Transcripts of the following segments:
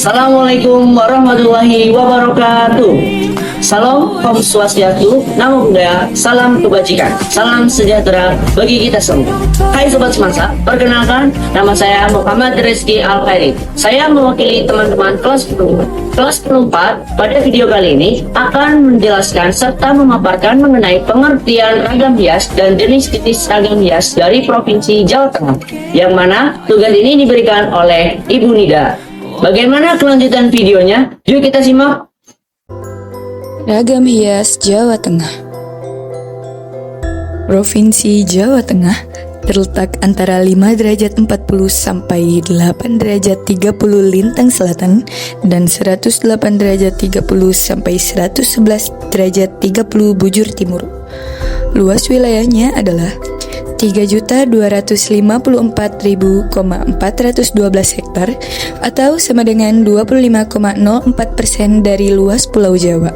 Assalamualaikum warahmatullahi wabarakatuh. Salam Om Swastiastu, Namo Buddhaya, salam kebajikan, salam sejahtera bagi kita semua. Hai Sobat Semansa, perkenalkan nama saya Muhammad Rizky Al-Khairi. Saya mewakili teman-teman kelas 4 pada video kali ini akan menjelaskan serta memaparkan mengenai pengertian ragam hias dan jenis-jenis ragam hias dari Provinsi Jawa Tengah, yang mana tugas ini diberikan oleh Ibu Nida. Bagaimana kelanjutan videonya? Yuk kita simak. Ragam hias Jawa Tengah. Provinsi Jawa Tengah terletak antara 5 derajat 40 sampai 8 derajat 30 lintang selatan dan 108 derajat 30 sampai 111 derajat 30 bujur timur. Luas wilayahnya adalah 3.254.412 hektar atau sama dengan 25,04% dari luas Pulau Jawa.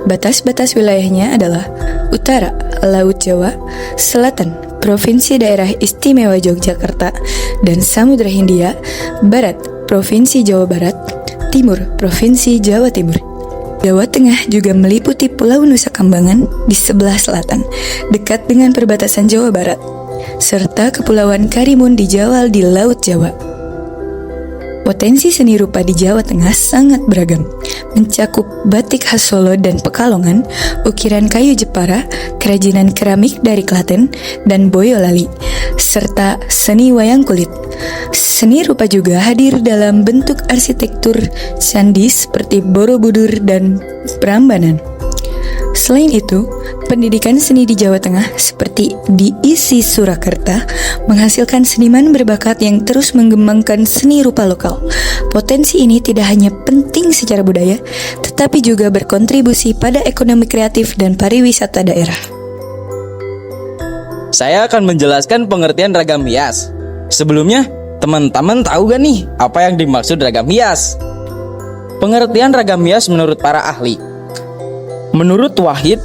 Batas-batas wilayahnya adalah Utara, Laut Jawa, Selatan, Provinsi Daerah Istimewa Yogyakarta dan Samudra Hindia, Barat, Provinsi Jawa Barat, Timur, Provinsi Jawa Timur. Jawa Tengah juga meliputi Pulau Nusa Kambangan di sebelah selatan, dekat dengan perbatasan Jawa Barat, serta Kepulauan Karimun di Jawal di Laut Jawa. Potensi seni rupa di Jawa Tengah sangat beragam, mencakup batik khas Solo dan Pekalongan, ukiran kayu Jepara, kerajinan keramik dari Klaten dan Boyolali, serta seni wayang kulit. Seni rupa juga hadir dalam bentuk arsitektur candi seperti Borobudur dan Prambanan. Selain itu, pendidikan seni di Jawa Tengah seperti di ISI Surakarta menghasilkan seniman berbakat yang terus mengembangkan seni rupa lokal. Potensi ini tidak hanya penting secara budaya, tetapi juga berkontribusi pada ekonomi kreatif dan pariwisata daerah. Saya akan menjelaskan pengertian ragam hias. Sebelumnya, teman-teman tahu gak nih apa yang dimaksud ragam hias? Pengertian ragam hias menurut para ahli. Menurut Wahid,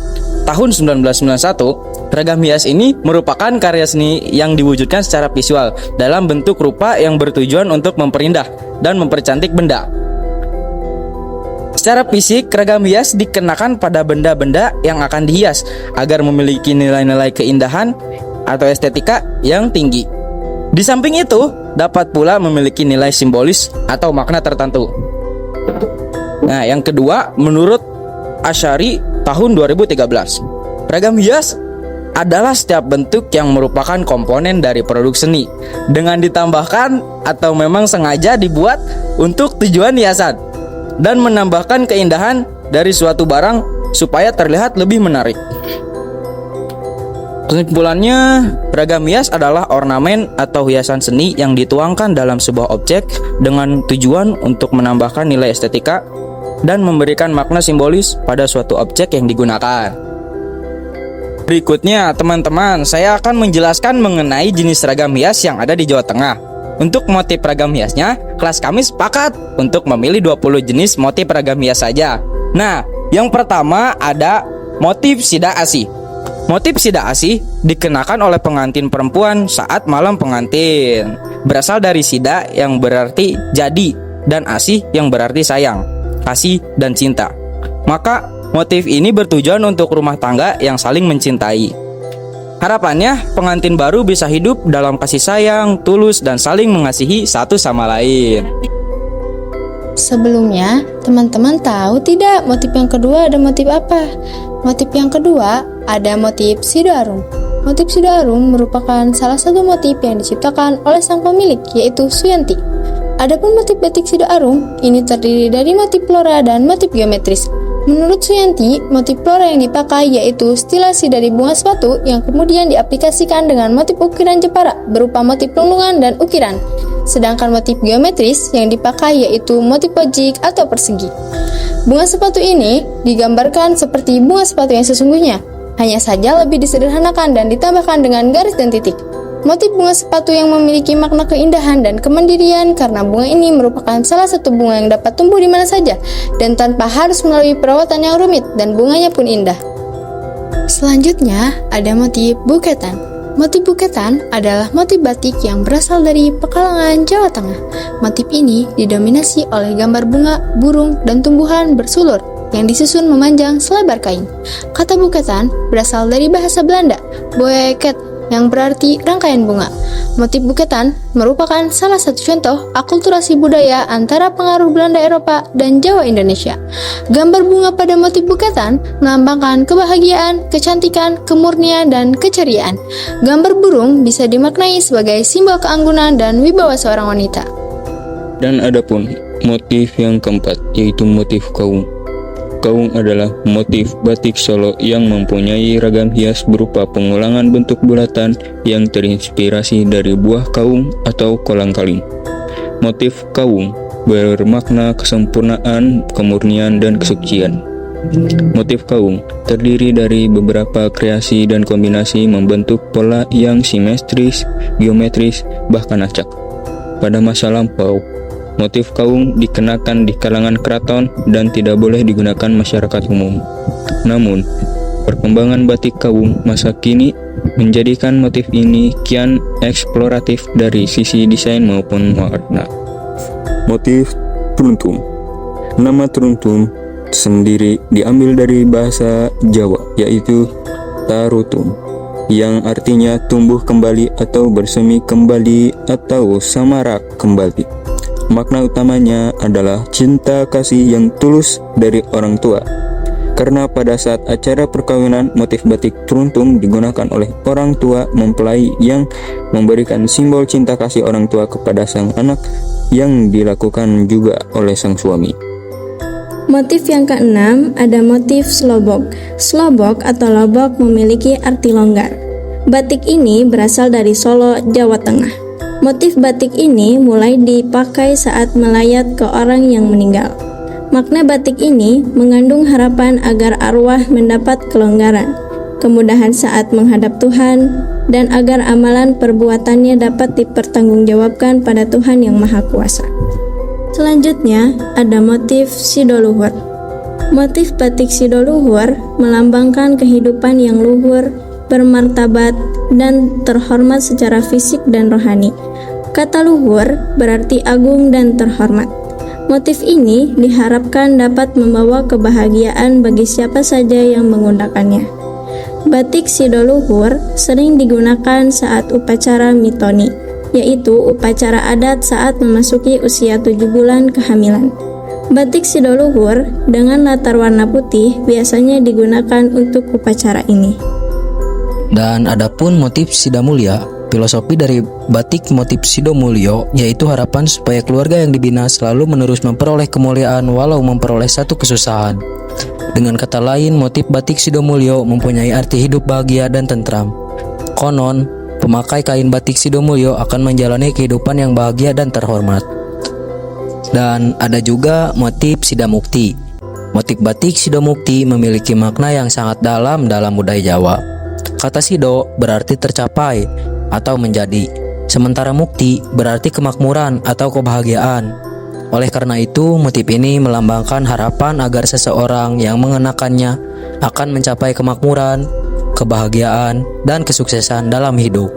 tahun 1991, ragam hias ini merupakan karya seni yang diwujudkan secara visual dalam bentuk rupa yang bertujuan untuk memperindah dan mempercantik benda. Secara fisik, ragam hias dikenakan pada benda-benda yang akan dihias agar memiliki nilai-nilai keindahan atau estetika yang tinggi. Di samping itu, dapat pula memiliki nilai simbolis atau makna tertentu. Nah, yang kedua, menurut Asy'ari tahun 2013, ragam hias adalah setiap bentuk yang merupakan komponen dari produk seni dengan ditambahkan atau memang sengaja dibuat untuk tujuan hiasan dan menambahkan keindahan dari suatu barang supaya terlihat lebih menarik. Kesimpulannya, ragam hias adalah ornamen atau hiasan seni yang dituangkan dalam sebuah objek dengan tujuan untuk menambahkan nilai estetika dan memberikan makna simbolis pada suatu objek yang digunakan. Berikutnya, teman-teman, saya akan menjelaskan mengenai jenis ragam hias yang ada di Jawa Tengah. Untuk motif ragam hiasnya, kelas kami sepakat untuk memilih 20 jenis motif ragam hias saja. Nah, yang pertama ada motif sida asih. Motif sida asih dikenakan oleh pengantin perempuan saat malam pengantin. Berasal dari sida yang berarti jadi dan asih yang berarti sayang, kasih dan cinta. Maka motif ini bertujuan untuk rumah tangga yang saling mencintai. Harapannya pengantin baru bisa hidup dalam kasih sayang, tulus dan saling mengasihi satu sama lain. Sebelumnya, teman-teman tahu tidak motif yang kedua ada motif apa? Motif yang kedua ada motif sidoarung. Motif sidoarung merupakan salah satu motif yang diciptakan oleh sang pemilik, yaitu Suyanti. Adapun motif batik sidoarung ini terdiri dari motif flora dan motif geometris. Menurut Suyanti, motif flora yang dipakai yaitu stilasi dari bunga sepatu yang kemudian diaplikasikan dengan motif ukiran Jepara berupa motif lunggungan dan ukiran. Sedangkan motif geometris yang dipakai yaitu motif pojik atau persegi. Bunga sepatu ini digambarkan seperti bunga sepatu yang sesungguhnya, hanya saja lebih disederhanakan dan ditambahkan dengan garis dan titik. Motif bunga sepatu yang memiliki makna keindahan dan kemandirian karena bunga ini merupakan salah satu bunga yang dapat tumbuh di mana saja dan tanpa harus melalui perawatan yang rumit dan bunganya pun indah. Selanjutnya ada motif buketan. Motif buketan adalah motif batik yang berasal dari Pekalongan, Jawa Tengah. Motif ini didominasi oleh gambar bunga, burung, dan tumbuhan bersulur yang disusun memanjang selebar kain. Kata buketan berasal dari bahasa Belanda, boeket, yang berarti rangkaian bunga. Motif buketan merupakan salah satu contoh akulturasi budaya antara pengaruh Belanda Eropa dan Jawa Indonesia. Gambar bunga pada motif buketan melambangkan kebahagiaan, kecantikan, kemurnian, dan keceriaan. Gambar burung bisa dimaknai sebagai simbol keanggunan dan wibawa seorang wanita. Dan adapun motif yang keempat, yaitu motif kaung. Kaung adalah motif batik Solo yang mempunyai ragam hias berupa pengulangan bentuk bulatan yang terinspirasi dari buah kaung atau kolang-kaling. Motif kaung bermakna kesempurnaan, kemurnian, dan kesucian. Motif kaung terdiri dari beberapa kreasi dan kombinasi membentuk pola yang simetris, geometris, bahkan acak. Pada masa lampau, motif kaung dikenakan di kalangan keraton dan tidak boleh digunakan masyarakat umum. Namun, perkembangan batik kaung masa kini menjadikan motif ini kian eksploratif dari sisi desain maupun warna. Motif teruntum. Nama teruntum sendiri diambil dari bahasa Jawa, yaitu tarutum, yang artinya tumbuh kembali atau bersemi kembali atau samarak kembali. Makna utamanya adalah cinta kasih yang tulus dari orang tua. Karena pada saat acara perkawinan, motif batik teruntum digunakan oleh orang tua mempelai yang memberikan simbol cinta kasih orang tua kepada sang anak yang dilakukan juga oleh sang suami. Motif yang keenam ada motif slobok. Slobok atau lobok memiliki arti longgar. Batik ini berasal dari Solo, Jawa Tengah. Motif batik ini mulai dipakai saat melayat ke orang yang meninggal. Makna batik ini mengandung harapan agar arwah mendapat kelonggaran, kemudahan saat menghadap Tuhan, dan agar amalan perbuatannya dapat dipertanggungjawabkan pada Tuhan yang Maha Kuasa. Selanjutnya ada motif sidoluhur. Motif batik sidoluhur melambangkan kehidupan yang luhur, bermartabat, dan terhormat secara fisik dan rohani. Kata luhur berarti agung dan terhormat. Motif ini diharapkan dapat membawa kebahagiaan bagi siapa saja yang menggunakannya. Batik sidoluhur sering digunakan saat upacara mitoni, yaitu upacara adat saat memasuki usia 7 bulan kehamilan. Batik sidoluhur dengan latar warna putih biasanya digunakan untuk upacara ini. Dan adapun motif Sidamulya, filosofi dari batik motif Sidomulyo yaitu harapan supaya keluarga yang dibina selalu menerus memperoleh kemuliaan walau memperoleh satu kesusahan. Dengan kata lain, motif batik Sidomulyo mempunyai arti hidup bahagia dan tentram. Konon, pemakai kain batik Sidomulyo akan menjalani kehidupan yang bahagia dan terhormat. Dan ada juga motif Sidamukti. Motif batik Sidomukti memiliki makna yang sangat dalam budaya Jawa. Kata sido berarti tercapai atau menjadi, sementara mukti berarti kemakmuran atau kebahagiaan. Oleh karena itu, motif ini melambangkan harapan agar seseorang yang mengenakannya akan mencapai kemakmuran, kebahagiaan, dan kesuksesan dalam hidup.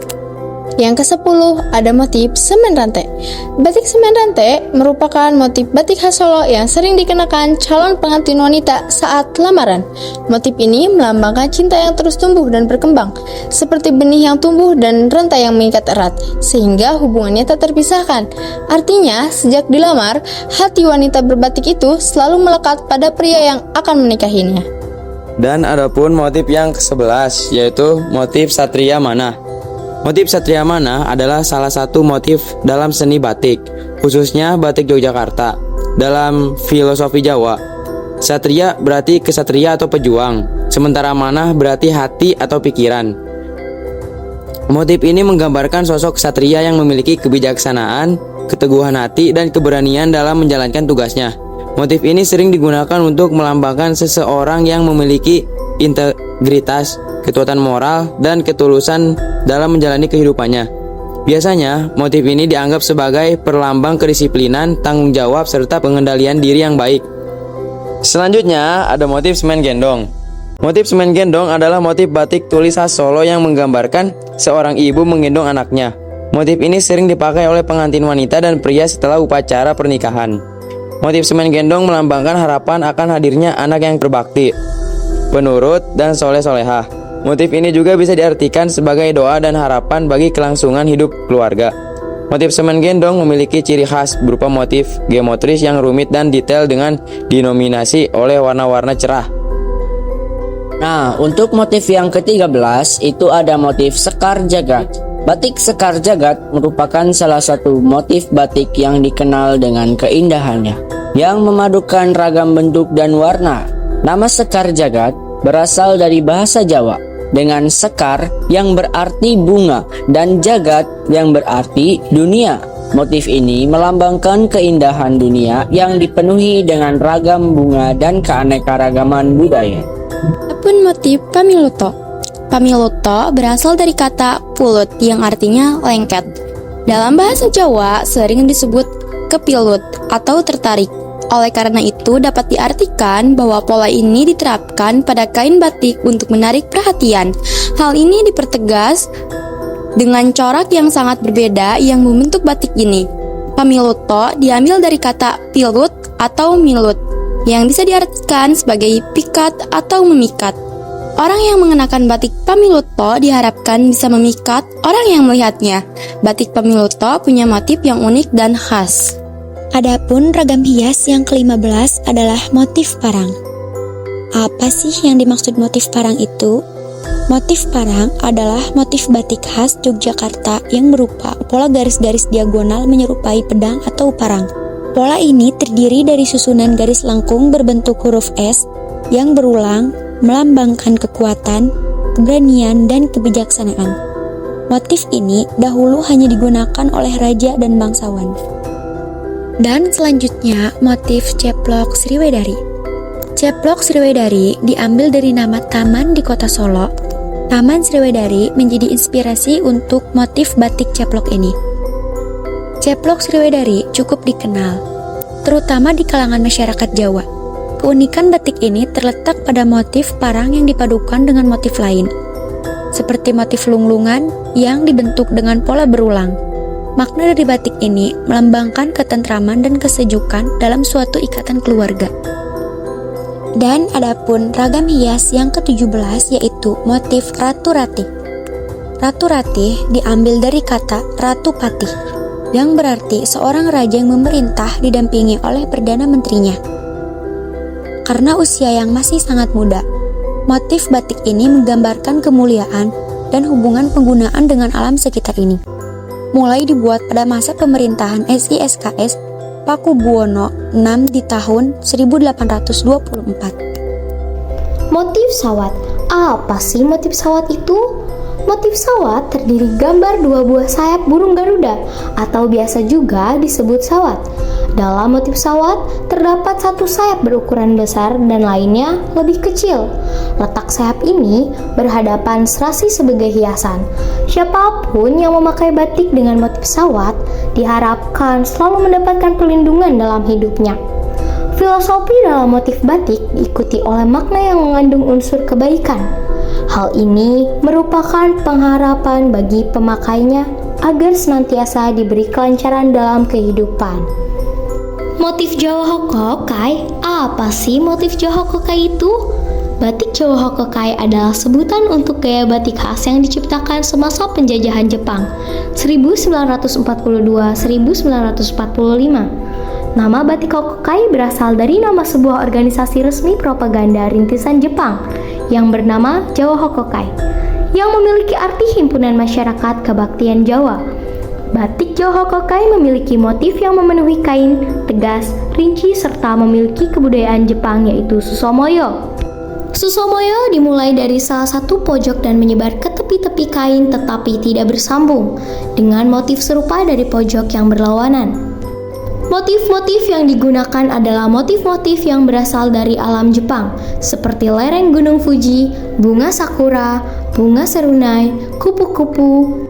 Yang ke-10 ada motif semen rantai. Batik semen rantai merupakan motif batik khas Solo yang sering dikenakan calon pengantin wanita saat lamaran. Motif ini melambangkan cinta yang terus tumbuh dan berkembang, seperti benih yang tumbuh dan rantai yang mengikat erat, sehingga hubungannya tak terpisahkan. Artinya, sejak dilamar, hati wanita berbatik itu selalu melekat pada pria yang akan menikahinya. Dan adapun motif yang ke-11 yaitu motif Satria Mana. Motif Satria Mana adalah salah satu motif dalam seni batik, khususnya batik Yogyakarta. Dalam filosofi Jawa, Satria berarti kesatria atau pejuang, sementara Mana berarti hati atau pikiran. Motif ini menggambarkan sosok kesatria yang memiliki kebijaksanaan, keteguhan hati, dan keberanian dalam menjalankan tugasnya. Motif ini sering digunakan untuk melambangkan seseorang yang memiliki integritas, kekuatan moral, dan ketulusan dalam menjalani kehidupannya. Biasanya, motif ini dianggap sebagai perlambang kedisiplinan, tanggung jawab, serta pengendalian diri yang baik. Selanjutnya, ada motif semen gendong. Motif semen gendong adalah motif batik tulis khas Solo yang menggambarkan seorang ibu menggendong anaknya. Motif ini sering dipakai oleh pengantin wanita dan pria setelah upacara pernikahan. Motif semen gendong melambangkan harapan akan hadirnya anak yang berbakti, penurut, dan soleh-solehah. Motif ini juga bisa diartikan sebagai doa dan harapan bagi kelangsungan hidup keluarga. Motif semen gendong memiliki ciri khas berupa motif geometris yang rumit dan detail dengan dinominasi oleh warna-warna cerah. Nah, untuk motif yang ke-13 itu ada motif Sekar Jagad. Batik Sekar Jagad merupakan salah satu motif batik yang dikenal dengan keindahannya, yang memadukan ragam bentuk dan warna. Nama Sekar Jagad berasal dari bahasa Jawa, dengan sekar yang berarti bunga dan jagat yang berarti dunia. Motif ini melambangkan keindahan dunia yang dipenuhi dengan ragam bunga dan keanekaragaman budaya. Adapun motif Pamiluto. Pamiluto berasal dari kata pulut yang artinya lengket. Dalam bahasa Jawa sering disebut kepilut atau tertarik. Oleh karena itu dapat diartikan bahwa pola ini diterapkan pada kain batik untuk menarik perhatian. Hal ini dipertegas dengan corak yang sangat berbeda yang membentuk batik ini. Pamiluto diambil dari kata pilut atau milut, yang bisa diartikan sebagai pikat atau memikat. Orang yang mengenakan batik Pamiluto diharapkan bisa memikat orang yang melihatnya. Batik Pamiluto punya motif yang unik dan khas. Adapun ragam hias yang ke-15 adalah motif parang. Apa sih yang dimaksud motif parang itu? Motif parang adalah motif batik khas Yogyakarta yang berupa pola garis-garis diagonal menyerupai pedang atau parang. Pola ini terdiri dari susunan garis lengkung berbentuk huruf S yang berulang melambangkan kekuatan, keberanian, dan kebijaksanaan. Motif ini dahulu hanya digunakan oleh raja dan bangsawan. Dan selanjutnya motif Ceplok Sriwedari. Ceplok Sriwedari diambil dari nama taman di kota Solo. Taman Sriwedari menjadi inspirasi untuk motif batik ceplok ini. Ceplok Sriwedari cukup dikenal, terutama di kalangan masyarakat Jawa. Keunikan batik ini terletak pada motif parang yang dipadukan dengan motif lain, seperti motif lunglungan yang dibentuk dengan pola berulang. Makna dari batik ini melambangkan ketentraman dan kesejukan dalam suatu ikatan keluarga. Dan adapun ragam hias yang ke-17 yaitu motif Ratu Ratih. Ratu Ratih diambil dari kata Ratu Patih, yang berarti seorang raja yang memerintah didampingi oleh Perdana Menterinya. Karena usia yang masih sangat muda, motif batik ini menggambarkan kemuliaan dan hubungan penggunaan dengan alam sekitar ini. Mulai dibuat pada masa pemerintahan SISKS Pakubuwono VI di tahun 1824. Motif sawat. Apa sih motif sawat itu? Motif sawat terdiri gambar dua buah sayap burung Garuda atau biasa juga disebut sawat. Dalam motif sawat terdapat satu sayap berukuran besar dan lainnya lebih kecil. Letak sayap ini berhadapan serasi sebagai hiasan. Siapapun yang memakai batik dengan motif sawat diharapkan selalu mendapatkan perlindungan dalam hidupnya. Filosofi dalam motif batik diikuti oleh makna yang mengandung unsur kebaikan. Hal ini merupakan pengharapan bagi pemakainya agar senantiasa diberi kelancaran dalam kehidupan. Motif Jawa Hokokai. Apa sih motif Jawa Hokokai itu? Batik Jawa Hokokai adalah sebutan untuk gaya batik khas yang diciptakan semasa penjajahan Jepang 1942-1945. Nama batik Hokokai berasal dari nama sebuah organisasi resmi propaganda rintisan Jepang yang bernama Jawa Hokokai, yang memiliki arti himpunan masyarakat kebaktian Jawa. Batik Jawa Hokokai memiliki motif yang memenuhi kain, tegas, rinci, serta memiliki kebudayaan Jepang yaitu susomoyo. Susomoyo dimulai dari salah satu pojok dan menyebar ke tepi-tepi kain tetapi tidak bersambung, dengan motif serupa dari pojok yang berlawanan. Motif-motif yang digunakan adalah motif-motif yang berasal dari alam Jepang, seperti lereng Gunung Fuji, bunga sakura, bunga serunai, kupu-kupu.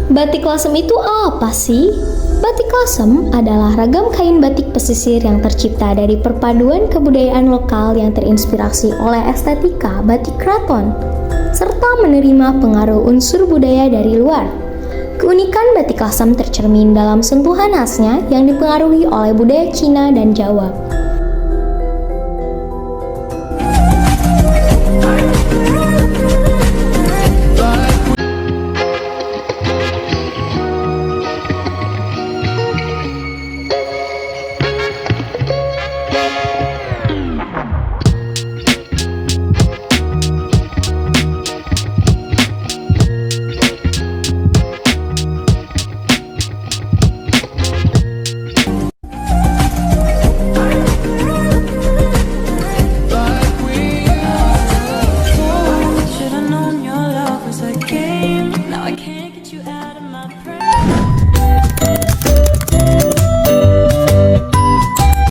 Batik lasem itu apa sih? Batik Lasem adalah ragam kain batik pesisir yang tercipta dari perpaduan kebudayaan lokal yang terinspirasi oleh estetika batik keraton, serta menerima pengaruh unsur budaya dari luar. Keunikan batik Lasem tercermin dalam sentuhan khasnya yang dipengaruhi oleh budaya Cina dan Jawa.